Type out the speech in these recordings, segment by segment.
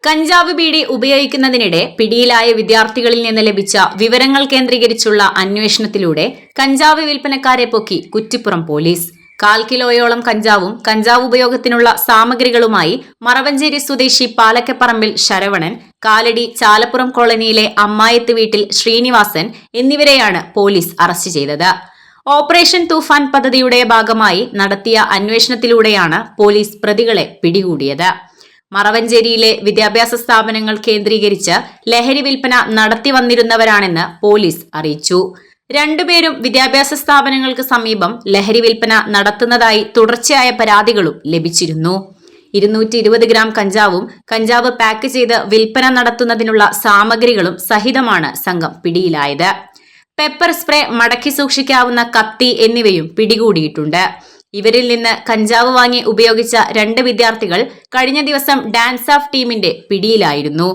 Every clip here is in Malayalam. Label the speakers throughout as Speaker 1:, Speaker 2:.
Speaker 1: കഞ്ചാവ് ബീഡി ഉപയോഗിക്കുന്നതിനിടെ പിടിയിലായ വിദ്യാർത്ഥികളിൽ നിന്ന് ലഭിച്ച വിവരങ്ങൾ കേന്ദ്രീകരിച്ചുള്ള അന്വേഷണത്തിലൂടെ കഞ്ചാവ് വിൽപ്പനക്കാരെ പൊക്കി കുറ്റിപ്പുറം പോലീസ്. 1/4 കിലോയോളം കഞ്ചാവും കഞ്ചാവ് ഉപയോഗത്തിനുള്ള സാമഗ്രികളുമായി മറവഞ്ചേരി സ്വദേശി പാലക്കപ്പറമ്പിൽ ശരവണൻ, കാലടി ചാലപ്പുറം കോളനിയിലെ അമ്മായത്ത് വീട്ടിൽ ശ്രീനിവാസൻ എന്നിവരെയാണ് പോലീസ് അറസ്റ്റ് ചെയ്തത്. ഓപ്പറേഷൻ തൂഫാൻ പദ്ധതിയുടെ ഭാഗമായി നടത്തിയ അന്വേഷണത്തിലൂടെയാണ് പോലീസ് പ്രതികളെ പിടികൂടിയത്. മറവഞ്ചേരിയിലെ വിദ്യാഭ്യാസ സ്ഥാപനങ്ങൾ കേന്ദ്രീകരിച്ച് ലഹരി വിൽപ്പന നടത്തി വന്നിരുന്നവരാണെന്ന് പോലീസ് അറിയിച്ചു. രണ്ടുപേരും വിദ്യാഭ്യാസ സ്ഥാപനങ്ങൾക്ക് സമീപം ലഹരി വിൽപ്പന നടത്തുന്നതായി തുടർച്ചയായ പരാതികളും ലഭിച്ചിരുന്നു. 220 ഗ്രാം കഞ്ചാവും കഞ്ചാവ് പാക്ക് ചെയ്ത് വിൽപ്പന നടത്തുന്നതിനുള്ള സാമഗ്രികളും സഹിതമാണ് സംഘം പിടിയിലായത്. പെപ്പർ സ്പ്രേ, മടക്കി സൂക്ഷിക്കാവുന്ന കത്തി എന്നിവയും പിടികൂടിയിട്ടുണ്ട്. ഇവരിൽ നിന്ന് കഞ്ചാവ് വാങ്ങി ഉപയോഗിച്ച 2 വിദ്യാർത്ഥികൾ കഴിഞ്ഞ ദിവസം ഡാൻസ് ഓഫ് ടീമിന്റെ പിടിയിലായിരുന്നു.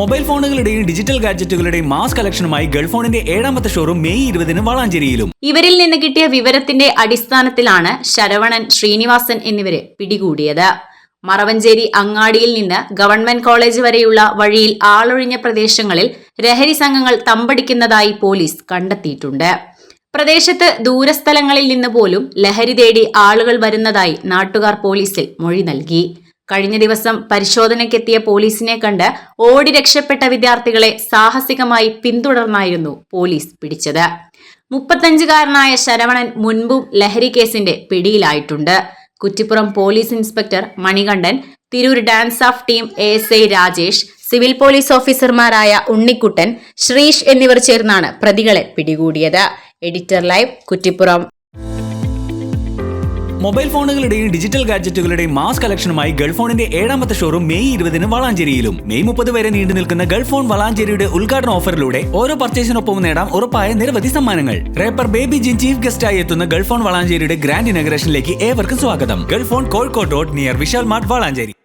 Speaker 2: മൊബൈൽ ഫോണുകളുടെയും ഡിജിറ്റൽ ഗാഡ്ജറ്റുകളുടെയും മാസ് കളക്ഷനുമായി ഗൾഫോണിന്റെ 7ാമത്തെ ഷോറൂം മെയ് 20 വളാഞ്ചേരിയിലും.
Speaker 1: ഇവരിൽ നിന്ന് കിട്ടിയ വിവരത്തിന്റെ അടിസ്ഥാനത്തിലാണ് ശരവണൻ, ശ്രീനിവാസൻ എന്നിവരെ പിടികൂടിയത്. മറവഞ്ചേരി അങ്ങാടിയിൽ നിന്ന് ഗവൺമെന്റ് കോളേജ് വരെയുള്ള വഴിയിൽ ആളൊഴിഞ്ഞ പ്രദേശങ്ങളിൽ ലഹരി സംഘങ്ങൾ തമ്പടിക്കുന്നതായി പോലീസ് കണ്ടെത്തിയിട്ടുണ്ട്. പ്രദേശത്ത് ദൂരസ്ഥലങ്ങളിൽ നിന്ന് പോലും ലഹരി തേടി ആളുകൾ വരുന്നതായി നാട്ടുകാർ പോലീസിൽ മൊഴി നൽകി. കഴിഞ്ഞ ദിവസം പരിശോധനയ്ക്കെത്തിയ പോലീസിനെ കണ്ട് ഓടി രക്ഷപ്പെട്ട വിദ്യാർത്ഥികളെ സാഹസികമായി പിന്തുടർന്നായിരുന്നു പോലീസ് പിടിച്ചത്. 35-കാരനായ ശരവണൻ മുൻപും ലഹരി കേസിന്റെ പിടിയിലായിട്ടുണ്ട്. Kuttippuram police inspector Manikandan, Tirur DANSAF team ASI Rajesh, civil police ഓഫീസർമാരായ ഉണ്ണിക്കുട്ടൻ, ശ്രീഷ് എന്നിവർ ചേർന്നാണ് പ്രതികളെ പിടികൂടിയത്. Editor live, Kuttippuram.
Speaker 2: മൊബൈൽ ഫോണുകളുടെയും ഡിജിറ്റൽ ഗാഡ്ജറ്റുകളുടെയും മാസ് കളക്ഷനുമായി ഗൾഫോണിന്റെ 7ാമത്തെ ഷോറൂം മെയ് 20 വളാഞ്ചേരിയിലും. മെയ് 30 വരെ നീണ്ടു നിൽക്കുന്ന ഗൾഫോൺ വളാഞ്ചേരിയുടെ ഉദ്ഘാടന ഓഫറിലൂടെ ഓരോ പർച്ചേസിനൊപ്പം നേടാം ഉറപ്പായ നിരവധി സമ്മാനങ്ങൾ. റേപ്പർ ബേബി ജിൻ ചീഫ് ഗസ്റ്റായി എത്തുന്ന ഗൾഫോൺ വളാഞ്ചേരിയുടെ ഗ്രാൻഡ് ഇനോഗ്രേഷനിലേക്ക് ഏവർക്കും സ്വാഗതം. Gulfone, Kozhikode road, near Vishal mart, Valanchery.